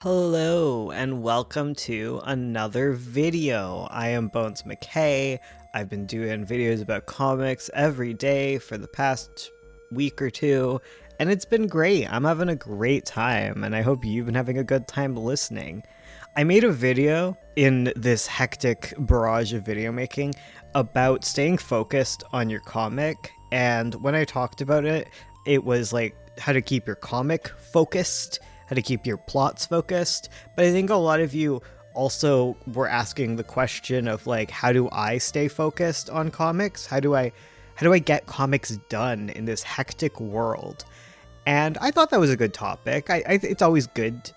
Hello and welcome to another video. I am Bones McKay. I've been doing videos about comics every day for the past week or two, and it's been great. I'm having a great time, and I hope you've been having a good time listening. I made a video in this hectic barrage of video making about staying focused on your comic, and when I talked about it, it was like how to keep your comic focused, how to keep your plots focused. But I think a lot of you also were asking the question of like, how do I stay focused on comics? How do I get comics done in this hectic world? And I thought that was a good topic. It's always good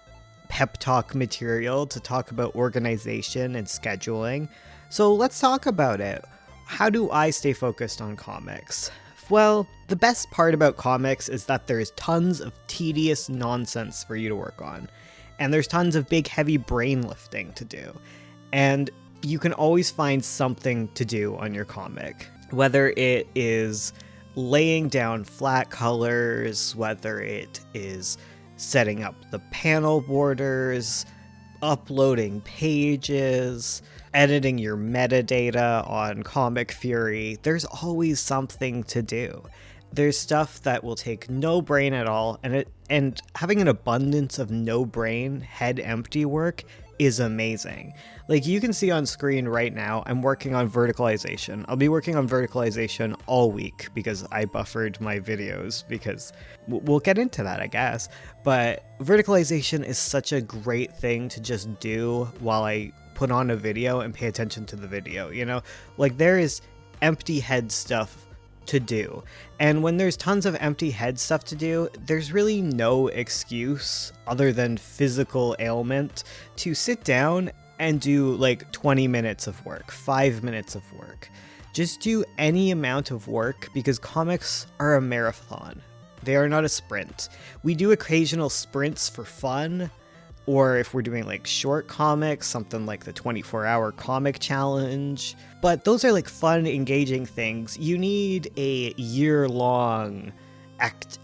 pep talk material to talk about organization and scheduling. So let's talk about it. How do I stay focused on comics? Well, the best part about comics is that there's tons of tedious nonsense for you to work on. And there's tons of big, heavy brain lifting to do. And you can always find something to do on your comic. Whether it is laying down flat colors, whether it is setting up the panel borders, uploading pages, editing your metadata on Comic Fury, there's always something to do. There's stuff that will take no brain at all, and having an abundance of no brain, head empty work is amazing. Like you can see on screen right now, I'm working on verticalization. I'll be working on verticalization all week because I buffered my videos because we'll get into that, I guess. But verticalization is such a great thing to just do while I put on a video and pay attention to the video, you know? Like there is empty head stuff to do. And when there's tons of empty head stuff to do, there's really no excuse other than physical ailment to sit down and do like 20 minutes of work, 5 minutes of work. Just do any amount of work because comics are a marathon. They are not a sprint. We do occasional sprints for fun, or if we're doing like short comics, something like the 24-hour comic challenge. But those are like fun, engaging things. You need a year-long,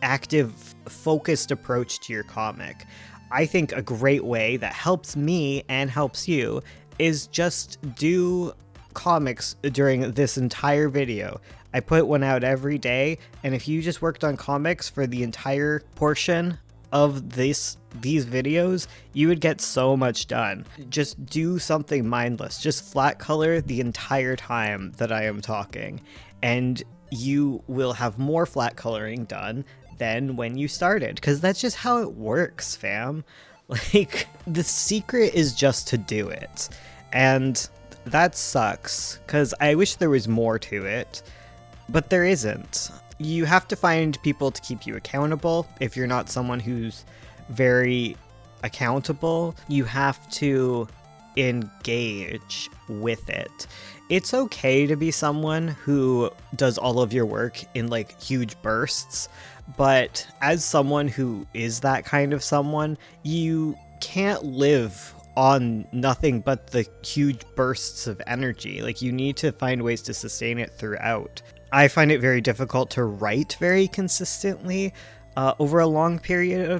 active, focused approach to your comic. I think a great way that helps me and helps you is just do comics during this entire video. I put one out every day, and if you just worked on comics for the entire portion of these videos, you would get so much done. Just do something mindless. Just flat color the entire time that I am talking, and you will have more flat coloring done than when you started, because that's just how it works, fam. Like, the secret is just to do it, and that sucks, because I wish there was more to it, but there isn't. You have to find people to keep you accountable. If you're not someone who's very accountable, you have to engage with it. It's okay to be someone who does all of your work in like huge bursts, but as someone who is that kind of someone, you can't live on nothing but the huge bursts of energy. Like you need to find ways to sustain it throughout. I find it very difficult to write very consistently over a long period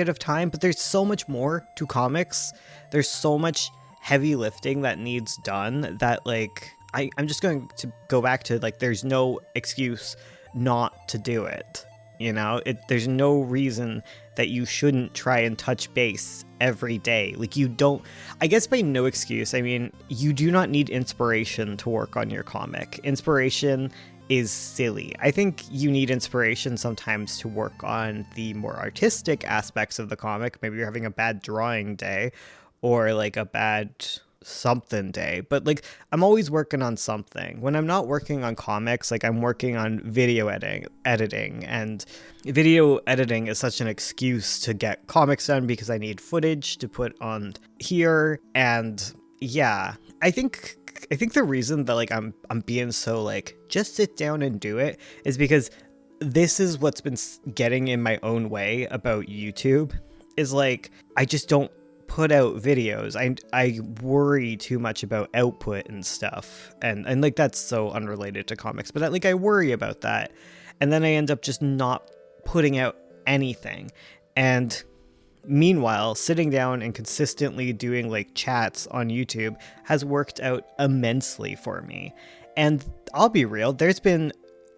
of time, but there's so much more to comics. There's so much heavy lifting that needs done that like I'm just going to go back to like there's no excuse not to do it. You know, there's no reason that you shouldn't try and touch base every day. Like you don't, I guess by no excuse, I mean, you do not need inspiration to work on your comic. Inspiration is silly. I think you need inspiration sometimes to work on the more artistic aspects of the comic. Maybe you're having a bad drawing day or like a bad something day, but like I'm always working on something. When I'm not working on comics, like I'm working on video editing, and video editing is such an excuse to get comics done because I need footage to put on here. And yeah, I think the reason that like I'm being so like just sit down and do it is because this is what's been getting in my own way about YouTube, is like I just don't put out videos. I worry too much about output and stuff, and like that's so unrelated to comics, but I worry about that, and then I end up just not putting out anything. And Meanwhile, sitting down and consistently doing like chats on YouTube has worked out immensely for me. And I'll be real, there's been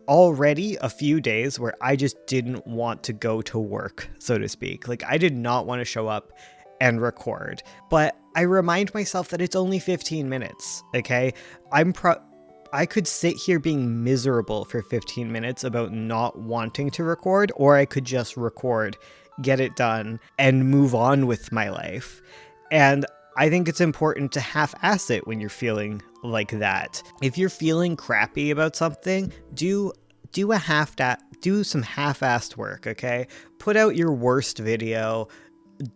already a few days where I just didn't want to go to work, so to speak. Like, I did not want to show up and record. But I remind myself that it's only 15 minutes, okay? I could sit here being miserable for 15 minutes about not wanting to record, or I could just record, get it done, and move on with my life. And I think it's important to half-ass it when you're feeling like that. If you're feeling crappy about something, do some half-assed work, okay? Put out your worst video,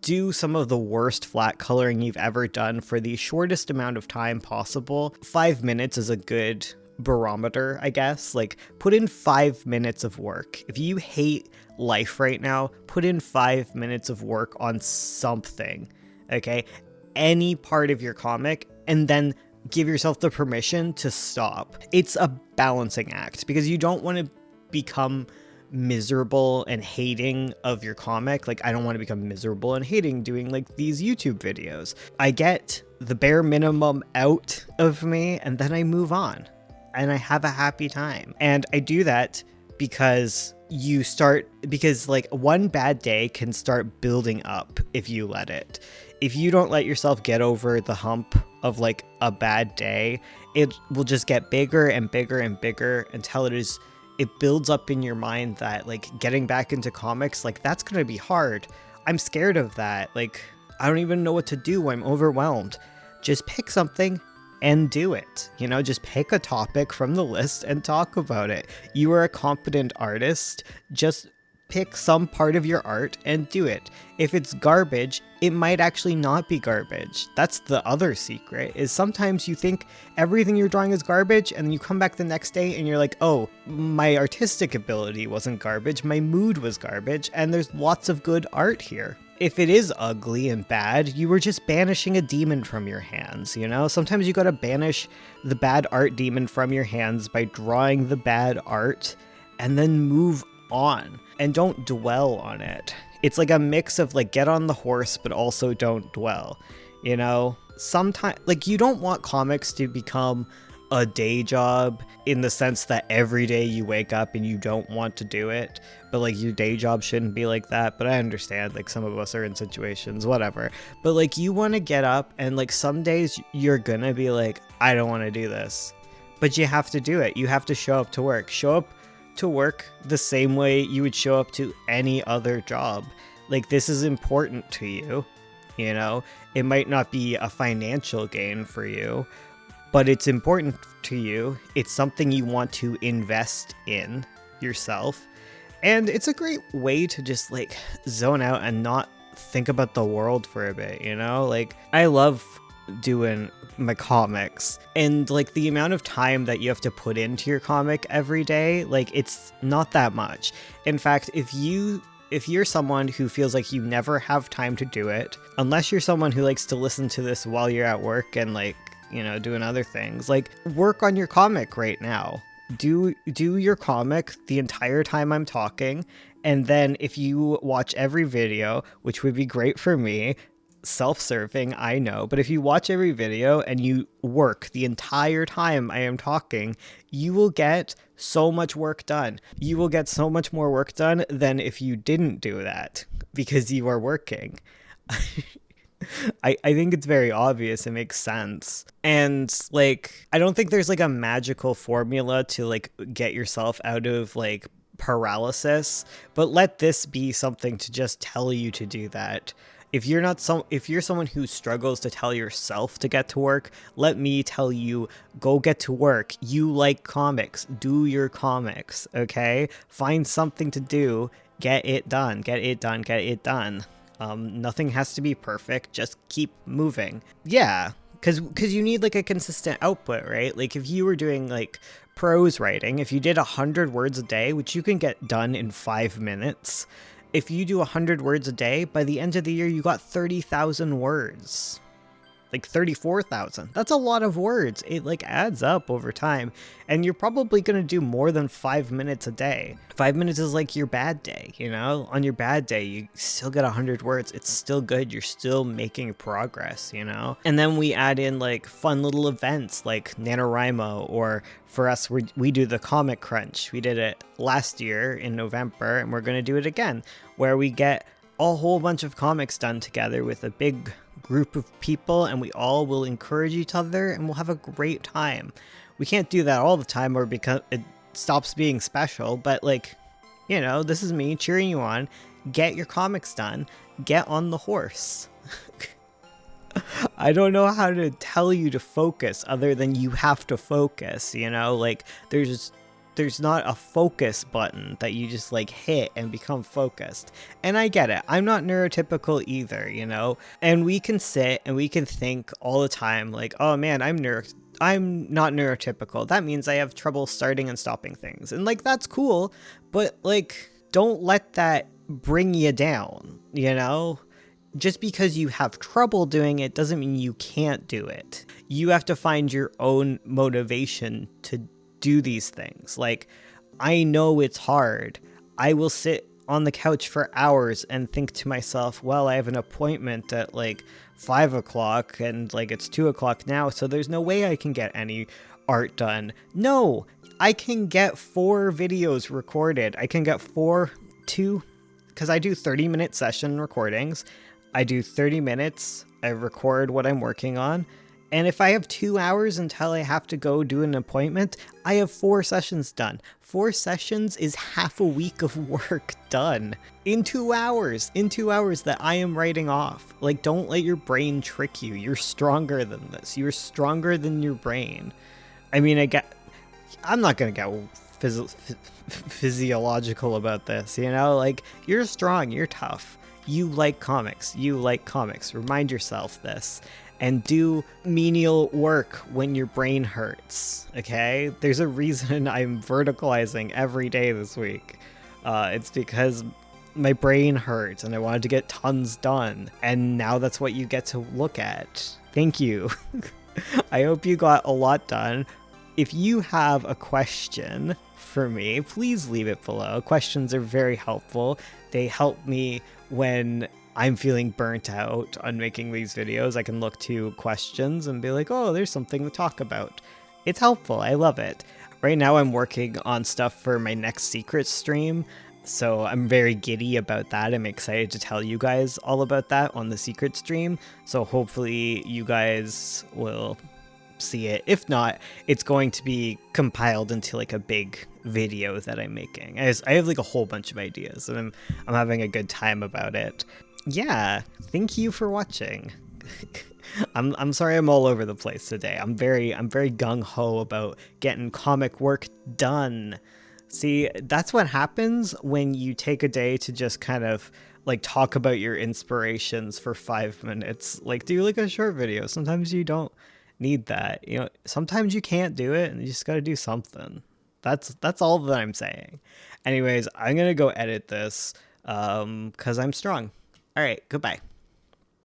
do some of the worst flat coloring you've ever done for the shortest amount of time possible. 5 minutes is a good barometer, I guess. Like, put in 5 minutes of work. If you hate life right now, put in 5 minutes of work on something, okay? Any part of your comic, and then give yourself the permission to stop. It's a balancing act because you don't want to become miserable and hating of your comic. Like, I don't want to become miserable and hating doing like these YouTube videos. I get the bare minimum out of me and then I move on and I have a happy time. And I do that because like one bad day can start building up if you let it. If you don't let yourself get over the hump of like a bad day, it will just get bigger and bigger and bigger until it builds up in your mind that like getting back into comics, like that's going to be hard. I'm scared of that. Like, I don't even know what to do. I'm overwhelmed. Just pick something and do it. You know, just pick a topic from the list and talk about it. You are a competent artist. Just pick some part of your art and do it. If it's garbage, it might actually not be garbage. That's the other secret, is sometimes you think everything you're drawing is garbage and then you come back the next day and you're like, oh, my artistic ability wasn't garbage, my mood was garbage, and there's lots of good art here. If it is ugly and bad, you were just banishing a demon from your hands, you know? Sometimes you gotta banish the bad art demon from your hands by drawing the bad art and then move on and don't dwell on it. It's like a mix of like get on the horse but also don't dwell, you know? Sometimes like you don't want comics to become a day job in the sense that every day you wake up and you don't want to do it, but like your day job shouldn't be like that. But I understand, like some of us are in situations, whatever, but like you want to get up and like some days you're gonna be like, I don't want to do this, but you have to do it. You have to show up to work. Show up to work the same way you would show up to any other job. Like, this is important to you, you know? It might not be a financial gain for you, but it's important to you. It's something you want to invest in yourself. And it's a great way to just like zone out and not think about the world for a bit, you know? Like, I love doing my comics, and like the amount of time that you have to put into your comic every day, like it's not that much. In fact, if you're someone who feels like you never have time to do it, unless you're someone who likes to listen to this while you're at work and like, you know, doing other things, like work on your comic right now. Do your comic the entire time I'm talking, and then if you watch every video, which would be great for me, self-serving, I know, but if you watch every video and you work the entire time I am talking, you will get so much work done. You will get so much more work done than if you didn't do that because you are working. I think it's very obvious. It makes sense. And like, I don't think there's like a magical formula to like get yourself out of like paralysis, but let this be something to just tell you to do that. If you're someone who struggles to tell yourself to get to work, let me tell you, go get to work. You like comics, do your comics, okay? Find something to do, get it done, get it done, get it done. Nothing has to be perfect, just keep moving. Yeah, because you need like a consistent output, right? Like if you were doing like prose writing, if you did 100 words a day, which you can get done in 5 minutes, if you do 100 words a day, by the end of the year, you got 30,000 words. like 34,000. That's a lot of words. It like adds up over time. And you're probably going to do more than 5 minutes a day. 5 minutes is like your bad day, you know? On your bad day, you still get 100 words. It's still good. You're still making progress, you know? And then we add in like fun little events like NaNoWriMo, or for us, we do the Comic Crunch. We did it last year in November, and we're going to do it again, where we get a whole bunch of comics done together with a big group of people, and we all will encourage each other and we'll have a great time. We can't do that all the time or because it stops being special, but like, you know, this is me cheering you on. Get your comics done. Get on the horse. I don't know how to tell you to focus other than you have to focus, you know? Like there's not a focus button that you just like hit and become focused. And I get it. I'm not neurotypical either, you know? And we can sit and we can think all the time like, oh man, I'm not neurotypical. That means I have trouble starting and stopping things. And like, that's cool, but like, don't let that bring you down, you know? Just because you have trouble doing it doesn't mean you can't do it. You have to find your own motivation to do these things. Like, I know it's hard. I will sit on the couch for hours and think to myself, well, I have an appointment at like 5 o'clock and like it's 2 o'clock now, so there's no way I can get any art done. No, I can get 4 videos recorded. I can get 2, because I do 30-minute session recordings. I do 30 minutes. I record what I'm working on. And if I have 2 hours until I have to go do an appointment, I have 4 sessions done. 4 sessions is half a week of work done in 2 hours. In 2 hours that I am writing off. Like, don't let your brain trick you. You're stronger than this. You're stronger than your brain. I mean, I'm not going to get physiological about this, you know? Like, you're strong. You're tough. You like comics. You like comics. Remind yourself this. And do menial work when your brain hurts, okay? There's a reason I'm verticalizing every day this week. It's because my brain hurts and I wanted to get tons done. And now that's what you get to look at. Thank you. I hope you got a lot done. If you have a question for me, please leave it below. Questions are very helpful. They help me when I'm feeling burnt out on making these videos. I can look to questions and be like, oh, there's something to talk about. It's helpful. I love it. Right now I'm working on stuff for my next secret stream, so I'm very giddy about that. I'm excited to tell you guys all about that on the secret stream, so hopefully you guys will see it. If not, it's going to be compiled into like a big video that I'm making. I have like a whole bunch of ideas and I'm having a good time about it. Yeah, thank you for watching. I'm sorry I'm all over the place today. I'm very gung-ho about getting comic work done. See, that's what happens when you take a day to just kind of like talk about your inspirations for 5 minutes. Like, do like a short video. Sometimes you don't need that. You know, sometimes you can't do it and you just got to do something. That's all that I'm saying. Anyways, I'm going to go edit this 'cause I'm strong. All right, goodbye.